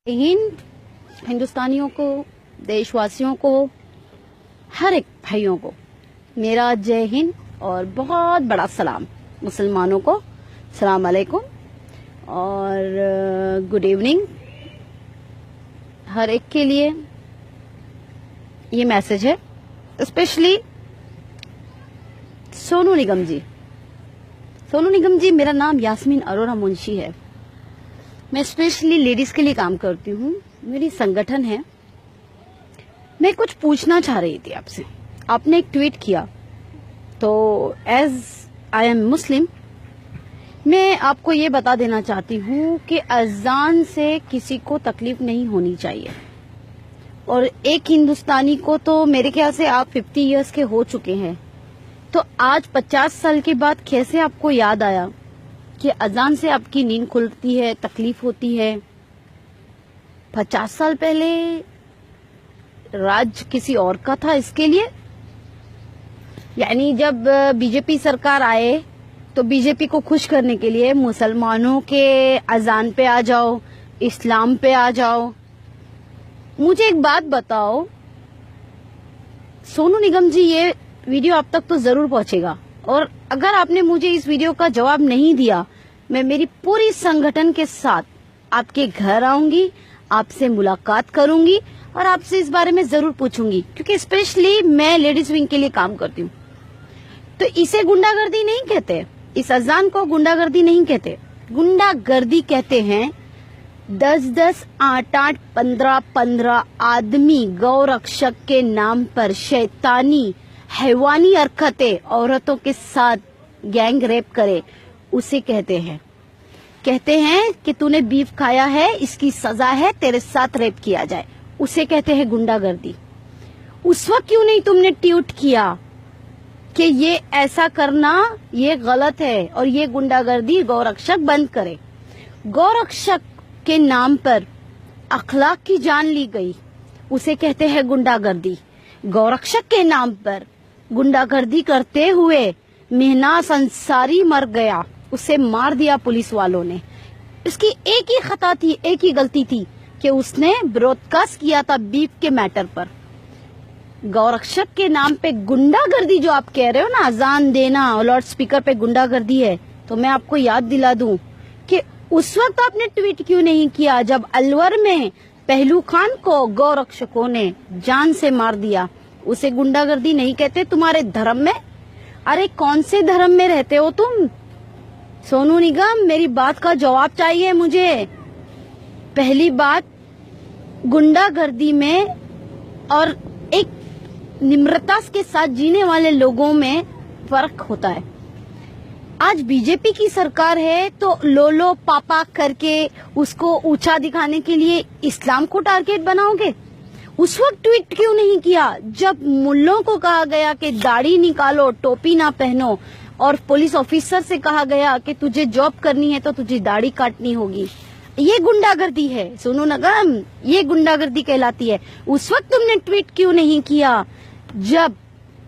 हिंद हिंदुस्तानियों को, देशवासियों को, हर एक भाइयों को मेरा जय हिंद और बहुत बड़ा सलाम। मुसलमानों को सलाम अलैकुम और गुड इवनिंग। हर एक के लिए ये मैसेज है, स्पेशली सोनू निगम जी। सोनू निगम जी, मेरा नाम यास्मीन अरोरा मुंशी है। मैं स्पेशली लेडीज के लिए काम करती हूँ, मेरी संगठन है। मैं कुछ पूछना चाह रही थी आपसे। आपने एक ट्वीट किया, तो एज आई एम मुस्लिम मैं आपको ये बता देना चाहती हूँ कि अजान से किसी को तकलीफ नहीं होनी चाहिए। और एक हिंदुस्तानी को तो मेरे ख्याल से आप 50 इयर्स के हो चुके हैं, तो आज 50 साल के बाद कैसे आपको याद आया कि अजान से आपकी नींद खुलती है, तकलीफ होती है। 50 साल पहले राज किसी और का था इसके लिए। यानी जब बीजेपी सरकार आए तो बीजेपी को खुश करने के लिए मुसलमानों के अजान पे आ जाओ, इस्लाम पे आ जाओ। मुझे एक बात बताओ सोनू निगम जी, ये वीडियो आप तक तो जरूर पहुंचेगा, और अगर आपने मुझे इस वीडियो का जवाब नहीं दिया, मैं मेरी पूरी संगठन के साथ आपके घर आऊंगी, आपसे मुलाकात करूंगी और आपसे इस बारे में जरूर पूछूंगी, क्योंकि स्पेशली मैं लेडीज विंग के लिए काम करती हूँ। तो इसे गुंडागर्दी नहीं कहते, इस अजान को गुंडागर्दी नहीं कहते। गुंडागर्दी कहते हैं 10-10, 8-8, 15-15 आदमी गौरक्षक के नाम पर शैतानी हैवानी हरकतें औरतों के साथ गैंग रेप करे, उसे कहते हैं कि तूने बीफ खाया है, इसकी सजा है तेरे साथ रेप किया जाए, उसे कहते हैं गुंडागर्दी। उस वक्त क्यों नहीं तुमने ट्वीट किया कि ये ऐसा करना ये गलत है और ये गुंडागर्दी गौरक्षक बंद करे। गौरक्षक के नाम पर अखलाक की जान ली गई, उसे कहते हैं गुंडागर्दी। गौरक्षक के नाम पर गुंडागर्दी करते हुए मेहनाज अंसारी मर गया, उसे मार दिया पुलिस वालों ने। इसकी एक ही खता थी, एक ही गलती थी कि उसने ब्रॉडकास्ट किया था बीफ के मैटर पर। गौरक्षक के नाम पे गुंडागर्दी जो आप कह रहे हो ना, अजान देना और लाउड स्पीकर पे गुंडागर्दी है, तो मैं आपको याद दिला दूं कि उस वक्त आपने ट्वीट क्यों नहीं किया जब अलवर में पहलू खान को गौरक्षकों ने जान से मार दिया। उसे गुंडागर्दी नहीं कहते तुम्हारे धर्म में। अरे कौन से धर्म में रहते हो तुम? सोनू निगम, मेरी बात का जवाब चाहिए मुझे। पहली बात, गुंडागर्दी में और एक निम्रता के साथ जीने वाले लोगों में फर्क होता है। आज बीजेपी की सरकार है तो लोलो पापा करके उसको ऊंचा दिखाने के लिए इस्लाम को टारगेट बनाओगे। उस वक्त ट्वीट क्यों नहीं किया जब मुल्लों को कहा गया कि दाढ़ी निकालो, टोपी ना पहनो, और पुलिस ऑफिसर से कहा गया कि तुझे जॉब करनी है तो तुझे दाढ़ी काटनी होगी। ये गुंडागर्दी है सोनू निगम, ये गुंडागर्दी कहलाती है। उस वक्त तुमने ट्वीट क्यों नहीं किया जब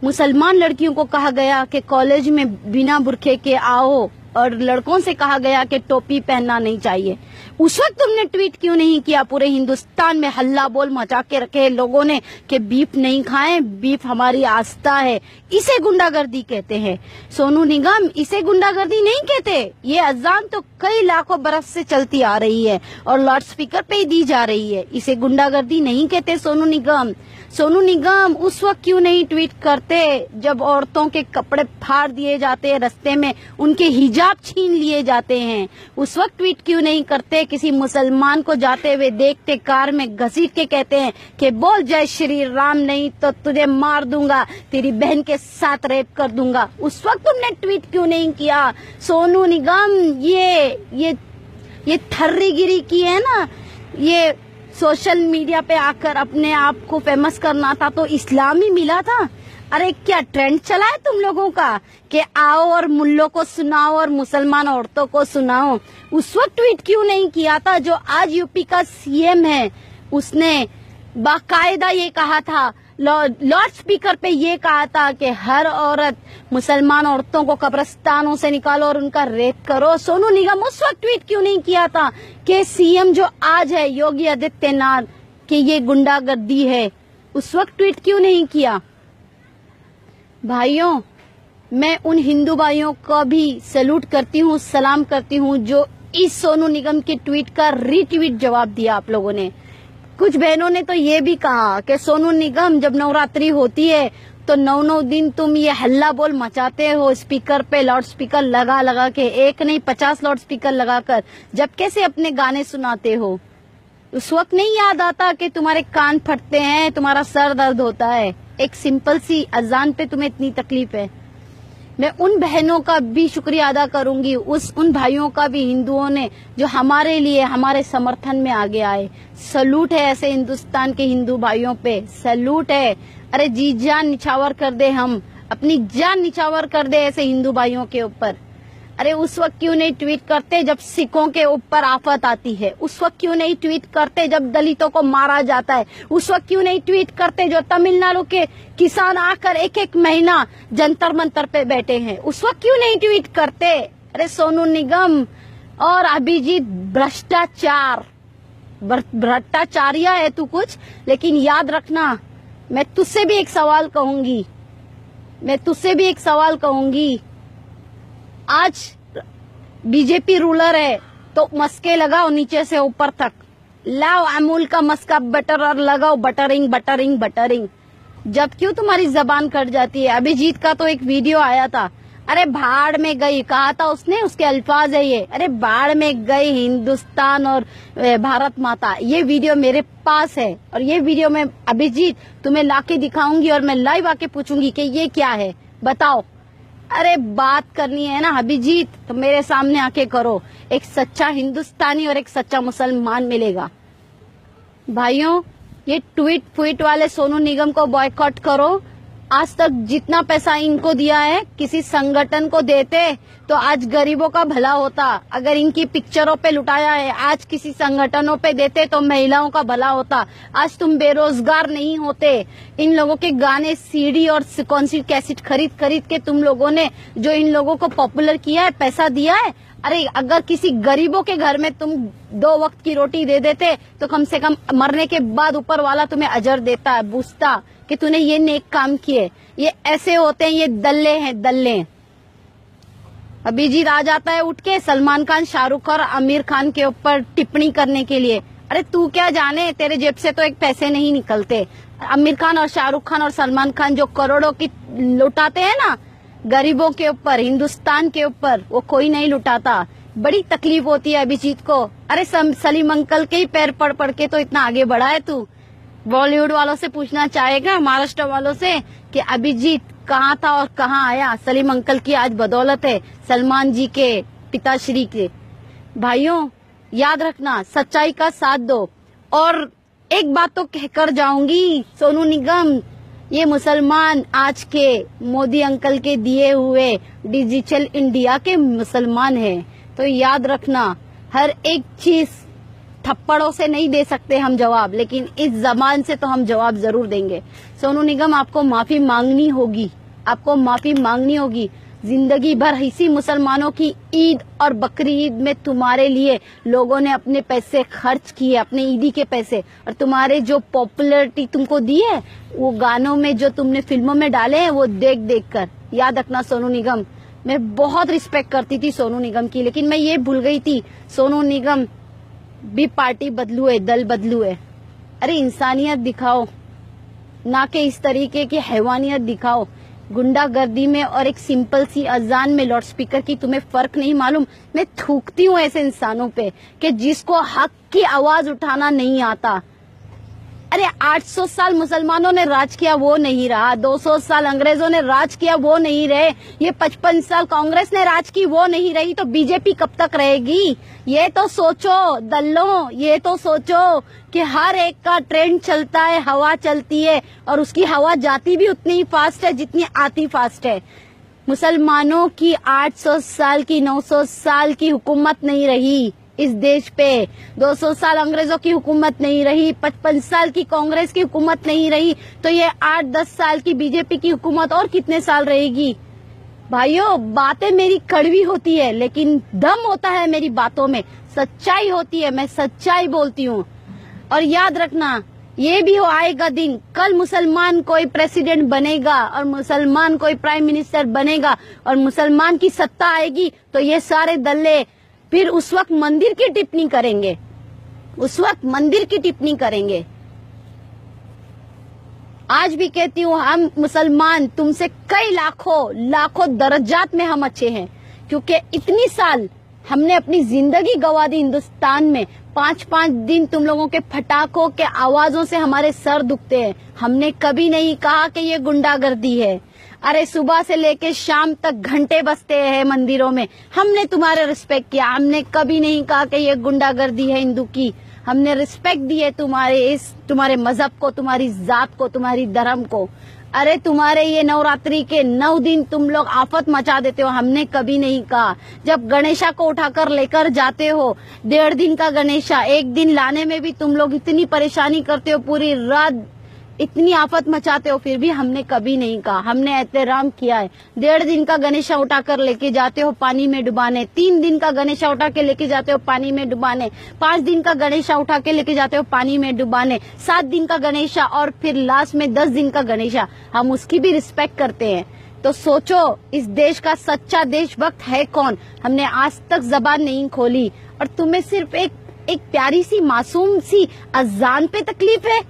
मुसलमान लड़कियों को कहा गया कि कॉलेज में बिना बुरखे के आओ और लड़कों से कहा गया कि टोपी पहनना नहीं चाहिए? उस वक्त तुमने ट्वीट क्यों नहीं किया? पूरे हिंदुस्तान में हल्ला बोल मचा के रखे लोगों ने कि बीफ नहीं खाएं, बीफ हमारी आस्था है। इसे गुंडागर्दी कहते हैं सोनू निगम, इसे गुंडागर्दी नहीं कहते। ये अजान तो कई लाखों बरस से चलती आ रही है और लाउड स्पीकर पे ही दी जा रही है, इसे गुंडागर्दी नहीं कहते सोनू निगम। सोनू निगम, उस वक्त क्यों नहीं ट्वीट करते जब औरतों के कपड़े फाड़ दिए जाते हैं, रास्ते में उनके हिजाब छीन लिए जाते हैं? उस वक्त ट्वीट क्यों नहीं करते? किसी मुसलमान को जाते हुए देखते कार में घसीट के कहते हैं कि बोल जय श्री राम, नहीं तो तुझे मार दूंगा, तेरी बहन के साथ रेप कर दूंगा। उस वक्त तुमने ट्वीट क्यों नहीं किया सोनू निगम? ये ठर्रीगिरी की है ना, ये सोशल मीडिया पे आकर अपने आप को फेमस करना था तो इस्लाम ही मिला था। अरे क्या ट्रेंड चला है तुम लोगों का कि आओ और मुल्लों को सुनाओ और मुसलमान औरतों को सुनाओ? उस वक्त ट्वीट क्यों नहीं किया था जो आज यूपी का सीएम है? उसने बाकायदा ये कहा था लाउड स्पीकर पे ये कहा था कि हर औरत मुसलमान औरतों को कब्रिस्तानों से निकालो और उनका रेप करो। सोनू निगम उस वक्त ट्वीट क्यों नहीं किया था कि सीएम जो आज है योगी आदित्यनाथ कि ये गुंडागर्दी है? उस वक्त ट्वीट क्यों नहीं किया? भाइयों, मैं उन हिंदू भाइयों को भी सैल्यूट करती हूँ, सलाम करती हूँ जो इस सोनू निगम के ट्वीट का रीट्वीट जवाब दिया आप लोगों ने। कुछ बहनों ने तो ये भी कहा कि सोनू निगम जब नवरात्रि होती है तो 9 दिन तुम ये हल्ला बोल मचाते हो स्पीकर पे, लाउड स्पीकर लगा लगा के, एक नहीं 50 लाउड स्पीकर लगाकर, जब कैसे अपने गाने सुनाते हो? उस वक्त नहीं याद आता कि तुम्हारे कान फटते हैं, तुम्हारा सर दर्द होता है, एक सिंपल सी अजान पे तुम्हें इतनी तकलीफ है। मैं उन बहनों का भी शुक्रिया अदा करूंगी, उन भाइयों का भी, हिंदुओं ने जो हमारे लिए, हमारे समर्थन में आगे आए। सैल्यूट है ऐसे हिंदुस्तान के हिंदू भाइयों पे, सैल्यूट है। अरे जी जान निछावर कर दे, हम अपनी जान निछावर कर दे ऐसे हिंदू भाइयों के ऊपर। अरे उस वक्त क्यों नहीं ट्वीट करते जब सिखों के ऊपर आफत आती है? उस वक्त क्यों नहीं ट्वीट करते जब दलितों को मारा जाता है? उस वक्त क्यों नहीं ट्वीट करते जो तमिलनाडु के किसान आकर एक महीना जंतर मंतर पे बैठे हैं? उस वक्त क्यों नहीं ट्वीट करते? अरे सोनू निगम और अभिजीत, भ्रष्टाचारिया है तू कुछ, लेकिन याद रखना, मैं तुझसे भी एक सवाल कहूंगी, आज बीजेपी रूलर है तो मस्के लगाओ नीचे से ऊपर तक, लाओ अमूल का मस्का बटर और लगाओ बटरिंग। जब क्यों तुम्हारी जबान कट जाती है? अभिजीत का तो एक वीडियो आया था, अरे भाड़ में गई कहा था उसने, उसके अल्फाज है ये, अरे भाड़ में गई हिंदुस्तान और भारत माता। ये वीडियो मेरे पास है और ये वीडियो मैं अभिजीत तुम्हें लाके दिखाऊंगी और मैं लाइव आके पूछूंगी कि ये क्या है, बताओ। अरे बात करनी है ना अभिजीत तो मेरे सामने आके करो, एक सच्चा हिंदुस्तानी और एक सच्चा मुसलमान मिलेगा। भाइयों, ये ट्वीट वाले सोनू निगम को बॉयकॉट करो। आज तक जितना पैसा इनको दिया है किसी संगठन को देते तो आज गरीबों का भला होता। अगर इनकी पिक्चरों पे लुटाया है आज किसी संगठनों पे देते तो महिलाओं का भला होता। आज तुम बेरोजगार नहीं होते। इन लोगों के गाने सीडी और कौन सी कैसेट खरीद के तुम लोगों ने जो इन लोगों को पॉपुलर किया है, पैसा दिया है। अरे अगर किसी गरीबों के घर में तुम 2 वक्त की रोटी दे देते तो कम से कम मरने के बाद ऊपर वाला तुम्हें अजर देता है, पूछता कि तूने ये नेक काम किए। ये ऐसे होते हैं, ये दल्ले हैं, दल्ले। अभिजीत आ जाता है उठ के सलमान खान, शाहरुख और आमिर खान के ऊपर टिप्पणी करने के लिए। अरे तू क्या जाने, तेरे जेब से तो एक पैसे नहीं निकलते। आमिर खान और शाहरुख खान और सलमान खान जो करोड़ों की लुटाते हैं ना गरीबों के ऊपर, हिंदुस्तान के ऊपर, वो कोई नहीं लुटाता। बड़ी तकलीफ होती है अभिजीत को। अरे सलीम अंकल के ही पैर पड़ के तो इतना आगे बढ़ा है तू। बॉलीवुड वालों से पूछना चाहेगा, महाराष्ट्र वालों से, कि अभिजीत कहाँ था और कहाँ आया? सलीम अंकल की आज बदौलत है, सलमान जी के पिताश्री के। भाइयों याद रखना, सच्चाई का साथ दो। और एक बात तो कहकर जाऊंगी, सोनू निगम, ये मुसलमान आज के मोदी अंकल के दिए हुए डिजिटल इंडिया के मुसलमान हैं। तो याद रखना, हर एक चीज थप्पड़ों से नहीं दे सकते हम जवाब, लेकिन इस जबान से तो हम जवाब जरूर देंगे। सोनू निगम, आपको माफी मांगनी होगी, आपको माफी मांगनी होगी। जिंदगी भर इसी मुसलमानों की ईद और बकरी ईद में तुम्हारे लिए लोगों ने अपने पैसे खर्च किए, अपने ईदी के पैसे, और तुम्हारे जो पॉपुलैरिटी तुमको दी है वो गानों में जो तुमने फिल्मों में डाले हैं वो देख देख कर। याद रखना सोनू निगम, मैं बहुत रिस्पेक्ट करती थी सोनू निगम की, लेकिन मैं ये भूल गई थी सोनू निगम भी पार्टी बदलू है, दल बदलू है। अरे इंसानियत दिखाओ, ना कि इस तरीके की हैवानियत दिखाओ। गुंडागर्दी में और एक सिंपल सी अजान में लाउड स्पीकर की तुम्हें फर्क नहीं मालूम। मैं थूकती हूँ ऐसे इंसानों पे कि जिसको हक की आवाज उठाना नहीं आता। अरे 800 साल मुसलमानों ने राज किया वो नहीं रहा, 200 साल अंग्रेजों ने राज किया वो नहीं रहे, ये 55 साल कांग्रेस ने राज की वो नहीं रही, तो बीजेपी कब तक रहेगी? ये तो सोचो दल्लों, ये तो सोचो कि हर एक का ट्रेंड चलता है, हवा चलती है, और उसकी हवा जाती भी उतनी ही फास्ट है जितनी आती फास्ट है। मुसलमानों की 800 साल की 900 साल की हुकूमत नहीं रही, इस देश पे। 200 साल अंग्रेजों की हुकूमत नहीं रही, 55 साल की कांग्रेस की हुकूमत नहीं रही, तो ये 8-10 साल की बीजेपी की हुकूमत और कितने साल रहेगी। भाइयों, बातें मेरी कड़वी होती है, लेकिन दम होता है मेरी बातों में, सच्चाई होती है, मैं सच्चाई बोलती हूँ। और याद रखना, ये भी आएगा दिन, कल मुसलमान कोई प्रेसिडेंट बनेगा और मुसलमान कोई प्राइम मिनिस्टर बनेगा और मुसलमान की सत्ता आएगी, तो ये सारे दल्ले फिर उस वक्त मंदिर की टिप्पणी करेंगे, उस वक्त मंदिर की टिप्पणी करेंगे। आज भी कहती हूँ, हम मुसलमान तुमसे कई लाखों दर्जात में हम अच्छे हैं, क्योंकि इतनी साल हमने अपनी जिंदगी गवा दी हिंदुस्तान में। 5-5 दिन तुम लोगों के फटाकों के आवाजों से हमारे सर दुखते हैं। हमने कभी नहीं कहा कि ये गुंडागर्दी है। अरे सुबह से लेके शाम तक घंटे बजते हैं मंदिरों में, हमने तुम्हारे रिस्पेक्ट किया। हमने कभी नहीं कहा कि ये गुंडागर्दी है हिंदू की। हमने रिस्पेक्ट दी है तुम्हारे मजहब को, तुम्हारी जात को, तुम्हारी धर्म को। अरे तुम्हारे ये नवरात्रि के 9 दिन तुम लोग आफत मचा देते हो, हमने कभी नहीं कहा। जब गणेशा को उठाकर लेकर जाते हो, 1.5 दिन का गणेशा, 1 दिन लाने में भी तुम लोग इतनी परेशानी करते हो, पूरी रात इतनी आफत मचाते हो, फिर भी हमने कभी नहीं कहा। हमने एहतराम किया है। 1.5 दिन का गणेशा उठाकर लेके जाते हो पानी में डुबाने, 3 दिन का गणेशा उठा के लेके जाते हो पानी में डुबाने, 5 दिन का गणेशा उठा के लेके जाते हो पानी में डुबाने, 7 दिन का गणेशा और फिर लास्ट में 10 दिन का गणेशा, हम उसकी भी रिस्पेक्ट करते हैं। तो सोचो, इस देश का सच्चा देशभक्त है कौन? हमने आज तक जबान नहीं खोली, और तुम्हें सिर्फ एक प्यारी सी मासूम सी अजान पे तकलीफ है।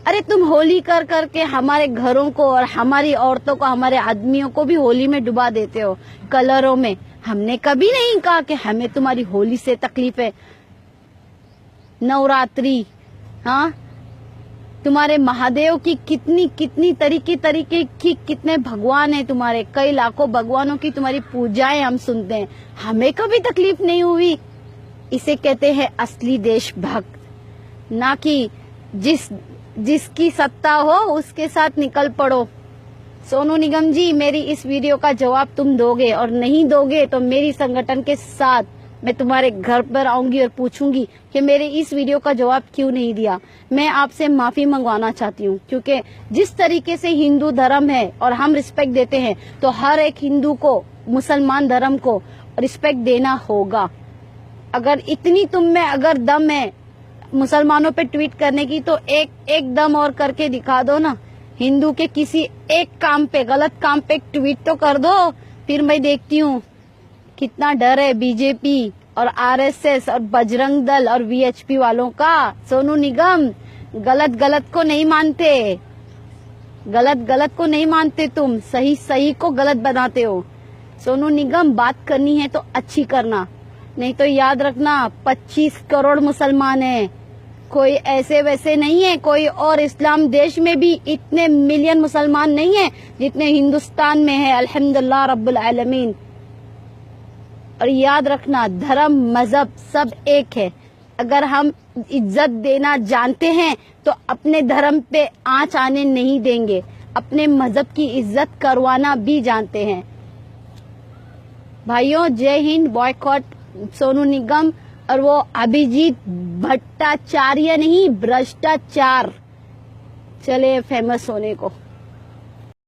अरे तुम होली कर करके हमारे घरों को और हमारी औरतों को, हमारे आदमियों को भी होली में डुबा देते हो, कलरों में। हमने कभी नहीं कहा कि हमें तुम्हारी होली से तकलीफ है। नवरात्रि, हाँ, तुम्हारे महादेव की कितनी तरीके की कितने भगवान है तुम्हारे, कई लाखों भगवानों की तुम्हारी पूजाएं हम सुनते हैं, हमें कभी तकलीफ नहीं हुई। इसे कहते हैं असली देशभक्त, ना कि जिसकी सत्ता हो उसके साथ निकल पड़ो। सोनू निगम जी, मेरी इस वीडियो का जवाब तुम दोगे, और नहीं दोगे तो मेरी संगठन के साथ मैं तुम्हारे घर पर आऊंगी और पूछूंगी कि मेरे इस वीडियो का जवाब क्यों नहीं दिया। मैं आपसे माफी मंगवाना चाहती हूँ, क्योंकि जिस तरीके से हिंदू धर्म है और हम रिस्पेक्ट देते हैं, तो हर एक हिंदू को, मुसलमान धर्म को रिस्पेक्ट देना होगा। अगर इतनी तुम में अगर दम है मुसलमानों पे ट्वीट करने की, तो एक दम और करके दिखा दो ना। हिंदू के किसी एक काम पे, गलत काम पे ट्वीट तो कर दो, फिर मैं देखती हूँ कितना डर है बीजेपी और आरएसएस और बजरंग दल और वीएचपी वालों का। सोनू निगम, गलत को नहीं मानते, गलत को नहीं मानते तुम, सही को गलत बनाते हो। सोनू निगम, बात करनी है तो अच्छी करना, नहीं तो याद रखना 25 करोड़ मुसलमान हैं, कोई ऐसे वैसे नहीं है। कोई और इस्लाम देश में भी इतने मिलियन मुसलमान नहीं है जितने हिंदुस्तान में है, अल्हम्दुलिल्लाह रब्बुल आलमीन। और याद रखना, धर्म मजहब सब एक है। अगर हम इज्जत देना जानते हैं तो अपने धर्म पे आंच आने नहीं देंगे, अपने मजहब की इज्जत करवाना भी जानते हैं। भाइयों, जय हिंद। बॉयकॉट सोनू निगम और वो अभिजीत भट्टाचार्य नहीं, भ्रष्टाचार। चले फेमस होने को।